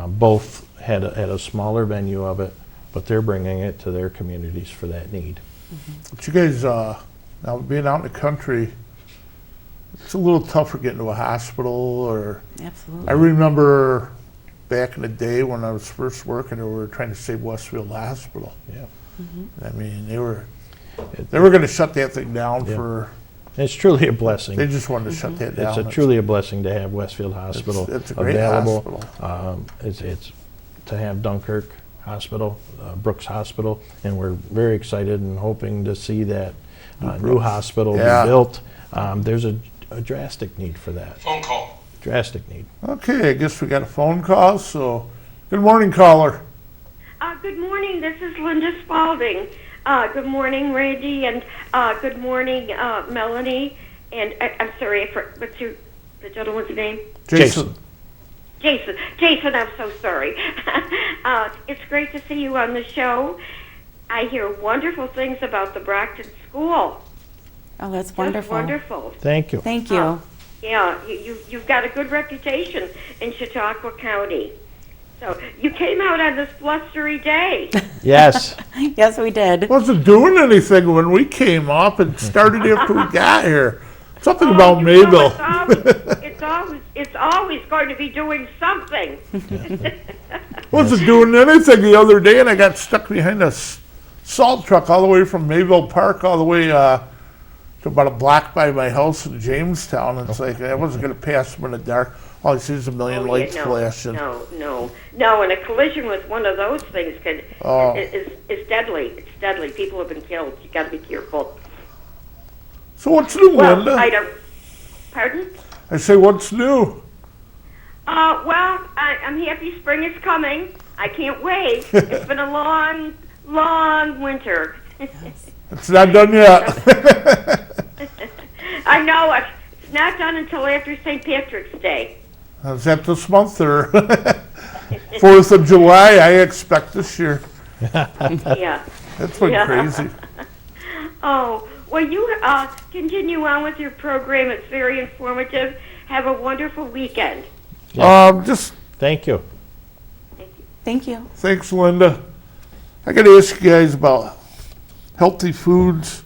Speaker 9: Both had a smaller venue of it, but they're bringing it to their communities for that need.
Speaker 4: But you guys, now being out in the country, it's a little tougher getting to a hospital, or
Speaker 8: Absolutely.
Speaker 4: I remember back in the day when I was first working, we were trying to save Westfield Hospital.
Speaker 9: Yeah.
Speaker 4: I mean, they were going to shut that thing down
Speaker 9: Yeah.
Speaker 4: for.
Speaker 9: It's truly a blessing.
Speaker 4: They just wanted to shut that down.
Speaker 9: It's truly a blessing to have Westfield Hospital
Speaker 4: It's a great
Speaker 9: available.
Speaker 4: hospital.
Speaker 9: It's to have Dunkirk Hospital, Brooks Hospital, and we're very excited and hoping to see that new hospital be built. There's a drastic need for that.
Speaker 5: Phone call.
Speaker 9: Drastic need.
Speaker 4: Okay, I guess we got a phone call. So, good morning, caller.
Speaker 10: Good morning. This is Linda Spalding. Good morning, Randy, and good morning, Melanie. And I'm sorry, what's the gentleman's name?
Speaker 4: Jason.
Speaker 10: Jason, I'm so sorry. It's great to see you on the show. I hear wonderful things about the Brocton School.
Speaker 8: Oh, that's
Speaker 10: Just
Speaker 8: wonderful.
Speaker 10: wonderful.
Speaker 9: Thank you.
Speaker 8: Thank you.
Speaker 10: Yeah, you've got a good reputation in Chautauqua County. So you came out on this blustery day.
Speaker 9: Yes.
Speaker 8: Yes, we did.
Speaker 4: Wasn't doing anything when we came up, and started after we got here. Something about Mabel.
Speaker 10: It's always going to be doing something.
Speaker 4: Wasn't doing anything the other day, and I got stuck behind a salt truck all the way from Mayville Park all the way to about a block by my house in Jamestown. It's like I wasn't going to pass them in the dark. All I see is a million lights flashing.
Speaker 10: No. And a collision with one of those things is deadly. It's deadly. People have been killed. You got to be careful.
Speaker 4: So what's new, Linda?
Speaker 10: I don't. Pardon?
Speaker 4: I say, what's new?
Speaker 10: I'm happy spring is coming. I can't wait. It's been a long winter.
Speaker 4: It's not done yet.
Speaker 10: I know. It's not done until after St. Patrick's Day.
Speaker 4: Is that this month or 4th of July? I expect this year.
Speaker 10: Yeah.
Speaker 4: That's been crazy.
Speaker 10: Oh, well, you continue on with your program. It's very informative. Have a wonderful weekend.
Speaker 4: Just
Speaker 9: Thank you.
Speaker 8: Thank you.
Speaker 4: thanks, Linda. I got to ask you guys about healthy foods,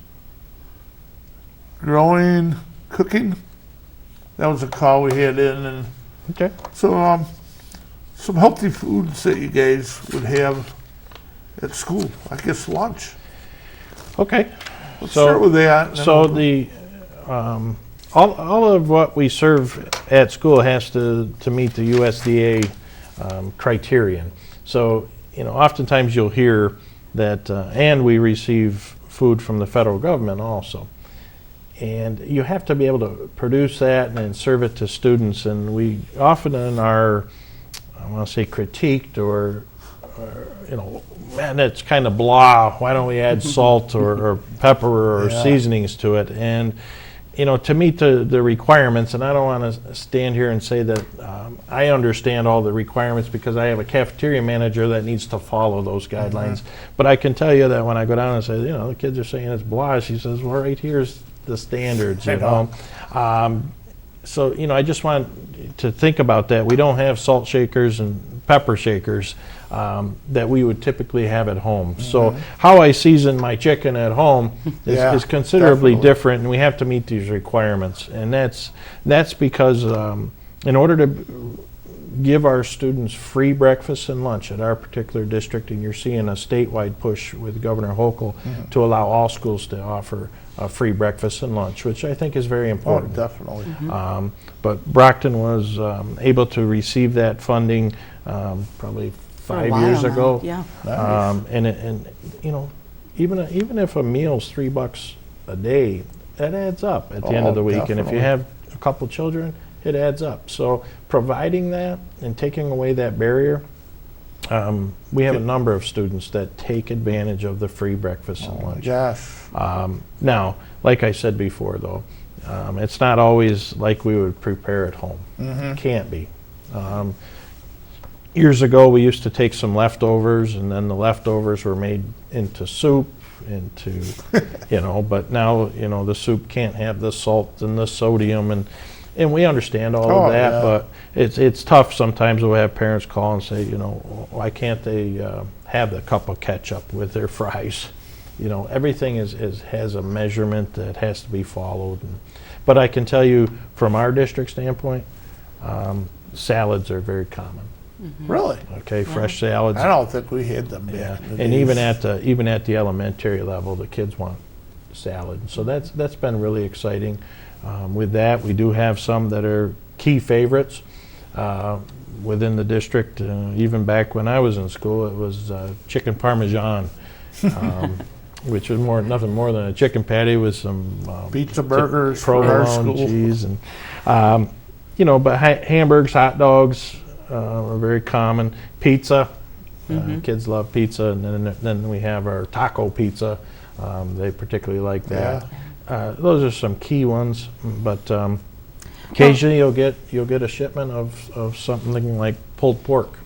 Speaker 4: growing, cooking. That was a call we had in, and
Speaker 9: Okay.
Speaker 4: so some healthy foods that you guys would have at school. I guess lunch.
Speaker 9: Okay.
Speaker 4: Let's start with that. and then
Speaker 9: So
Speaker 4: we'll-
Speaker 9: the all of what we serve at school has to meet the USDA criterion. So oftentimes you'll hear that, and we receive food from the federal government also. And you have to be able to produce that and then serve it to students. And we often are, I want to say, critiqued or man, that's kind of blah. Why don't we add salt or pepper or seasonings to it? And to meet the requirements, and I don't want to stand here and say that I understand all the requirements because I have a cafeteria manager that needs to follow those guidelines. But I can tell you that when I go down and say, the kids are saying it's blah, she says, well, right here's the standards, So, I just want to think about that. We don't have salt shakers and pepper shakers that we would typically have at home. So how I season my chicken at home is considerably different, and we have to meet these requirements. And that's because in order to give our students free breakfast and lunch at our particular district, and you're seeing a statewide push with Governor Hochul to allow all schools to offer free breakfast and lunch, which I think is very important.
Speaker 4: Oh, definitely.
Speaker 9: But Brocton was able to receive that funding probably 5 years ago.
Speaker 8: Yeah.
Speaker 9: And even if a meal's $3 a day, that adds up at the end of the week. And if
Speaker 4: Definitely.
Speaker 9: you have a couple children, it adds up. So providing that and taking away that barrier, we have a number of students that take advantage of the free breakfast and lunch.
Speaker 4: Yes.
Speaker 9: Now, like I said before, though, it's not always like we would prepare at home. It can't be. Years ago, we used to take some leftovers, and then the leftovers were made into soup, but now, the soup can't have the salt and the sodium, and And we understand all
Speaker 4: Oh,
Speaker 9: of that,
Speaker 4: yeah.
Speaker 9: but it's tough sometimes. We'll have parents call and say, why can't they have the cup of ketchup with their fries? Everything has a measurement that has to be followed. But I can tell you, from our district standpoint, salads are very common.
Speaker 4: Really?
Speaker 9: Okay, fresh salads.
Speaker 4: I don't think we had them back
Speaker 9: Yeah,
Speaker 4: in the
Speaker 9: and
Speaker 4: days.
Speaker 9: even at the elementary level, the kids want salad. So that's been really exciting. With that, we do have some that are key favorites within the district. Even back when I was in school, it was chicken parmesan, which was nothing more than a chicken patty with some
Speaker 4: Pizza burgers for our
Speaker 9: provolone
Speaker 4: school.
Speaker 9: cheese, and but hamburgers, hot dogs are very common. Pizza, kids love pizza, and then we have our taco pizza. They particularly like that. Those are some key ones, but occasionally you'll get a shipment of something like pulled pork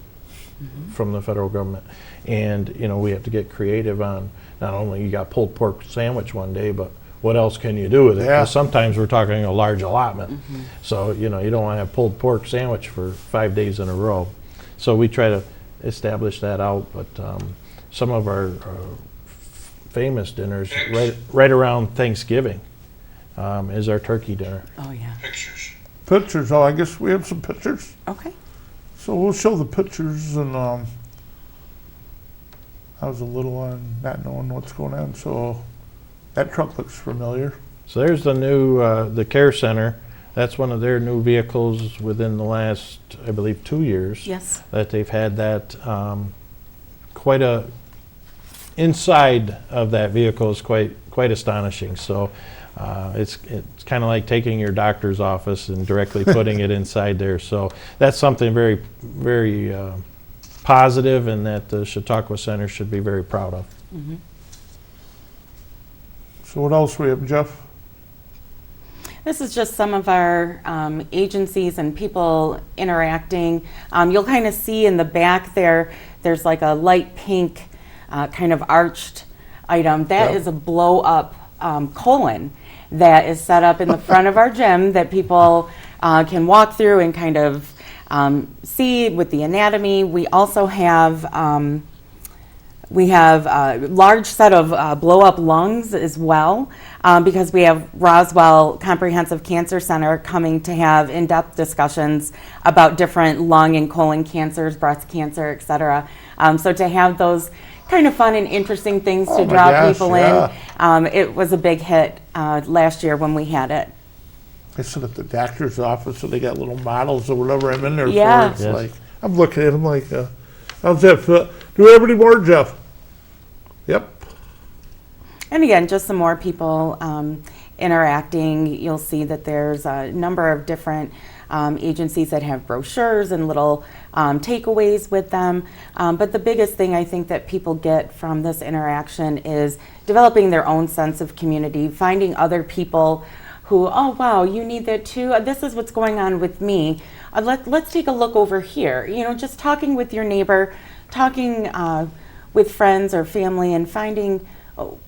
Speaker 9: from the federal government, and we have to get creative on not only you got pulled pork sandwich one day, but what else can you do with it? 'Cause sometimes we're talking a large allotment, so you don't want to have pulled pork sandwich for 5 days in a row. So we try to establish that out, but some of our famous dinners right around Thanksgiving is our turkey dinner.
Speaker 8: Oh, yeah.
Speaker 4: Pictures. Oh, I guess we have some pictures.
Speaker 8: Okay.
Speaker 4: So we'll show the pictures, and I was a little on not knowing what's going on. So that truck looks familiar.
Speaker 9: So there's the new the care center. That's one of their new vehicles within the last, I believe, 2 years.
Speaker 8: Yes.
Speaker 9: That they've had that quite a inside of that vehicle is quite astonishing. So it's kind of like taking your doctor's office and directly putting it inside there. So that's something very, very positive, and that the Chautauqua Center should be very proud of.
Speaker 4: So what else we have, Jeff?
Speaker 8: This is just some of our agencies and people interacting. You'll kind of see in the back there's like a light pink kind of arched item. That is a blow up colon that is set up in the front of our gym that people can walk through and kind of see with the anatomy. We also have a large set of blow-up lungs as well, because we have Roswell Comprehensive Cancer Center coming to have in-depth discussions about different lung and colon cancers, breast cancer, et cetera. So to have those kind of fun and interesting things to draw people in, it was a big hit last year when we had it.
Speaker 4: I sit at the doctor's office, so they got little models or whatever I'm in there
Speaker 8: Yeah.
Speaker 4: for. It's like, I'm looking at them like, how's that feel? Do we have any more, Jeff? Yep.
Speaker 8: And again, just some more people interacting. You'll see that there's a number of different agencies that have brochures and little takeaways with them. But the biggest thing I think that people get from this interaction is developing their own sense of community, finding other people who, oh wow, you need that too. This is what's going on with me. Let's take a look over here. Just talking with your neighbor, talking with friends or family, and finding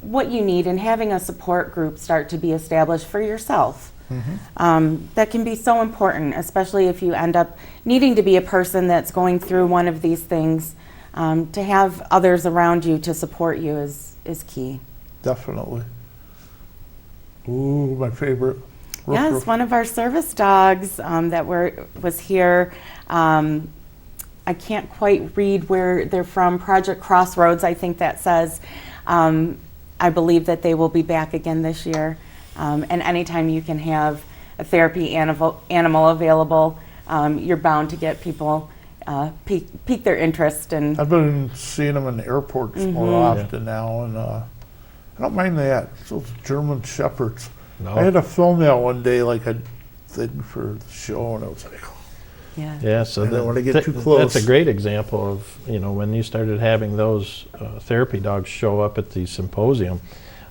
Speaker 8: what you need, and having a support group start to be established for yourself. That can be so important, especially if you end up needing to be a person that's going through one of these things. To have others around you to support you is key.
Speaker 4: Definitely. Ooh, my favorite.
Speaker 8: Yes, one of our service dogs that was here. I can't quite read where they're from. Project Crossroads, I think that says. I believe that they will be back again this year. And anytime you can have a therapy animal available, you're bound to get people pique their interest. And
Speaker 4: I've been seeing them in the airports more often now, and I don't mind that. It's those German Shepherds.
Speaker 9: No.
Speaker 4: I had to film that one day, like a thing for the show, and I was like,
Speaker 9: Yeah, so
Speaker 4: I don't want to get too close.
Speaker 9: That's a great example of, when you started having those therapy dogs show up at the symposium,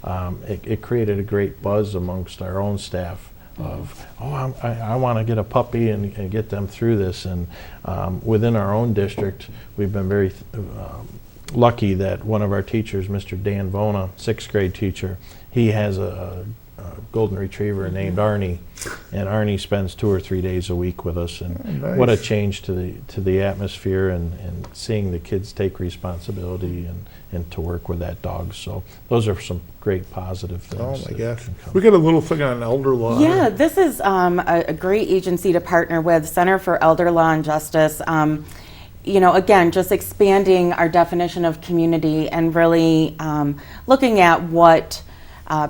Speaker 9: it created a great buzz amongst our own staff of, I want to get a puppy and get them through this. And within our own district, we've been very lucky that one of our teachers, Mr. Dan Vona, 6th grade teacher, he has a golden retriever named Arnie, and Arnie spends 2 or 3 days a week with us, and
Speaker 4: nice.
Speaker 9: what a change to the atmosphere, and seeing the kids take responsibility and to work with that dog. So those are some great positive things.
Speaker 4: Oh my
Speaker 9: that
Speaker 4: gosh.
Speaker 9: can come.
Speaker 4: We got a little thing on elder law.
Speaker 8: Yeah, this is a great agency to partner with, Center for Elder Law and Justice. You know, again, just expanding our definition of community and really looking at what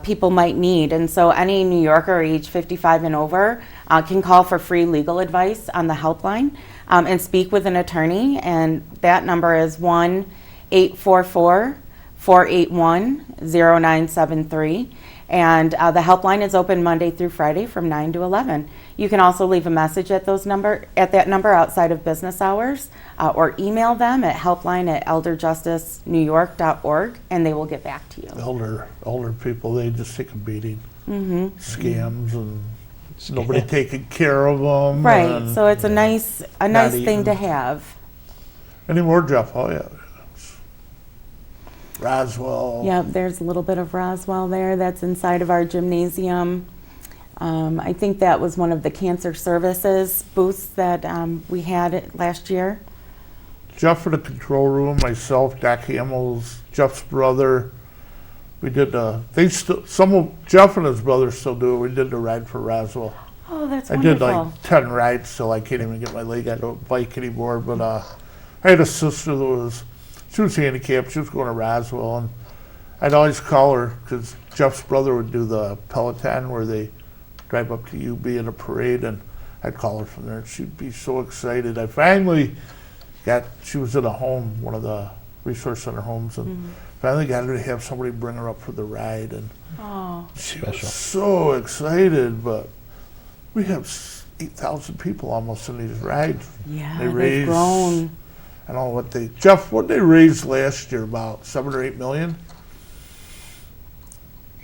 Speaker 8: people might need. And so any New Yorker age 55 and over can call for free legal advice on the helpline and speak with an attorney. And that number is 1-844-481-0973. And the helpline is open Monday through Friday from 9 to 11. You can also leave a message at that number outside of business hours, or email them at helpline@elderjusticenewyork.org, and they will get back to you.
Speaker 4: Older people, they just take a beating. Scams and nobody taking care of them.
Speaker 8: Right. So it's a nice thing to have.
Speaker 4: Any more, Jeff? Oh yeah. Roswell.
Speaker 8: Yep, there's a little bit of Roswell there. That's inside of our gymnasium. I think that was one of the cancer services booths that we had last year.
Speaker 4: Jeff in the control room, myself, Doc Hamels, Jeff's brother. We did Jeff and his brother still do it. We did the ride for Roswell.
Speaker 8: Oh, that's
Speaker 4: I
Speaker 8: wonderful.
Speaker 4: did like 10 rides, so I can't even get my leg on a bike anymore. But I had a sister that she was handicapped. She was going to Roswell, and I'd always call her because Jeff's brother would do the Peloton where they drive up to UB in a parade, and I'd call her from there, and she'd be so excited. I finally she was in a home, one of the resource center homes, and finally got her to have somebody bring her up for the ride, and she was so excited. But we have 8,000 people almost in these rides.
Speaker 8: Yeah,
Speaker 4: they've
Speaker 8: grown.
Speaker 4: I don't know what Jeff, what they raised last year, about 7 or 8 million?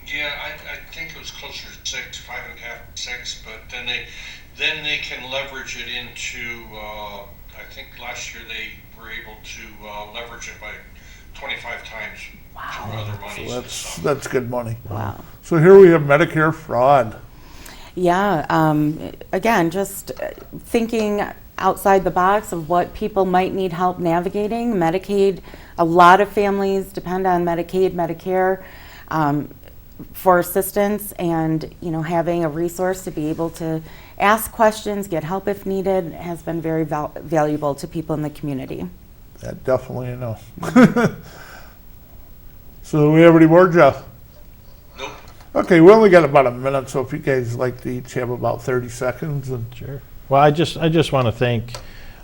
Speaker 11: Yeah, I think it was closer to 6, 5.5, 6, but then they can leverage it into, I think last year they were able to leverage it by 25 times through other monies.
Speaker 4: So that's good money.
Speaker 8: Wow.
Speaker 4: So here we have Medicare fraud.
Speaker 8: Yeah, again, just thinking outside the box of what people might need help navigating. Medicaid, a lot of families depend on Medicaid, Medicare for assistance, and having a resource to be able to ask questions, get help if needed, has been very valuable to people in the community.
Speaker 4: That definitely, you know. So do we have any more, Jeff?
Speaker 11: Nope.
Speaker 4: Okay, we only got about a minute, so if you guys like to each have about 30 seconds.
Speaker 9: Sure. Well, I just want to thank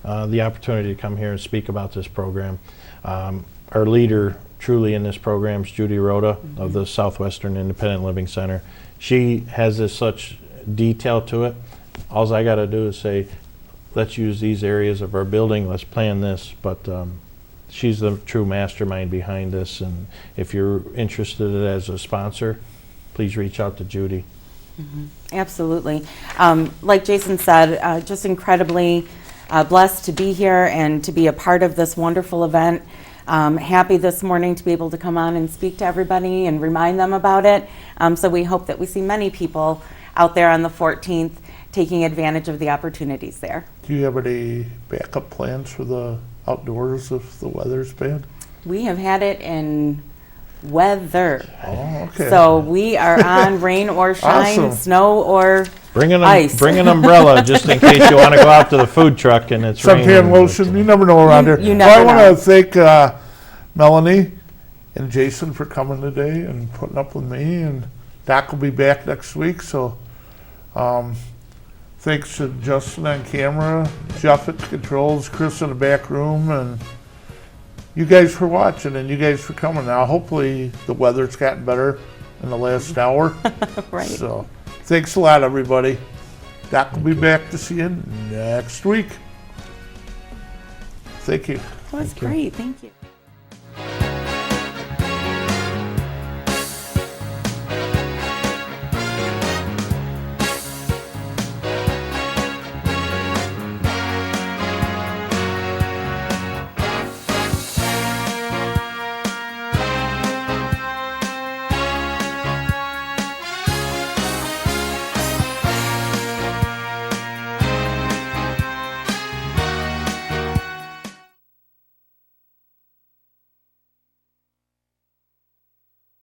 Speaker 9: the opportunity to come here and speak about this program. Our leader truly in this program is Judy Rhoda of the Southwestern Independent Living Center. She has such detail to it. All I got to do is say, let's use these areas of our building, let's plan this, but she's the true mastermind behind this, and if you're interested as a sponsor, please reach out to Judy.
Speaker 8: Absolutely. Like Jason said, just incredibly blessed to be here and to be a part of this wonderful event. Happy this morning to be able to come on and speak to everybody and remind them about it. So we hope that we see many people out there on the 14th taking advantage of the opportunities there.
Speaker 4: Do you have any backup plans for the outdoors if the weather's bad?
Speaker 8: We have had it in weather.
Speaker 4: Oh, okay.
Speaker 8: So we are on rain or shine,
Speaker 4: Awesome.
Speaker 8: snow or
Speaker 9: Bring an umbrella just in case you want to go out to the food truck and it's raining.
Speaker 4: Suntan lotion, you never know around here.
Speaker 8: You never
Speaker 4: I
Speaker 8: know.
Speaker 4: want to thank Melanie and Jason for coming today and putting up with me, and Doc will be back next week, so thanks to Justin on camera, Jeff at the controls, Chris in the back room, and you guys for watching and you guys for coming. Now hopefully the weather's gotten better in the last hour.
Speaker 8: Right.
Speaker 4: So thanks a lot, everybody. Doc will be back to see you next week. Thank you.
Speaker 8: That was great. Thank you.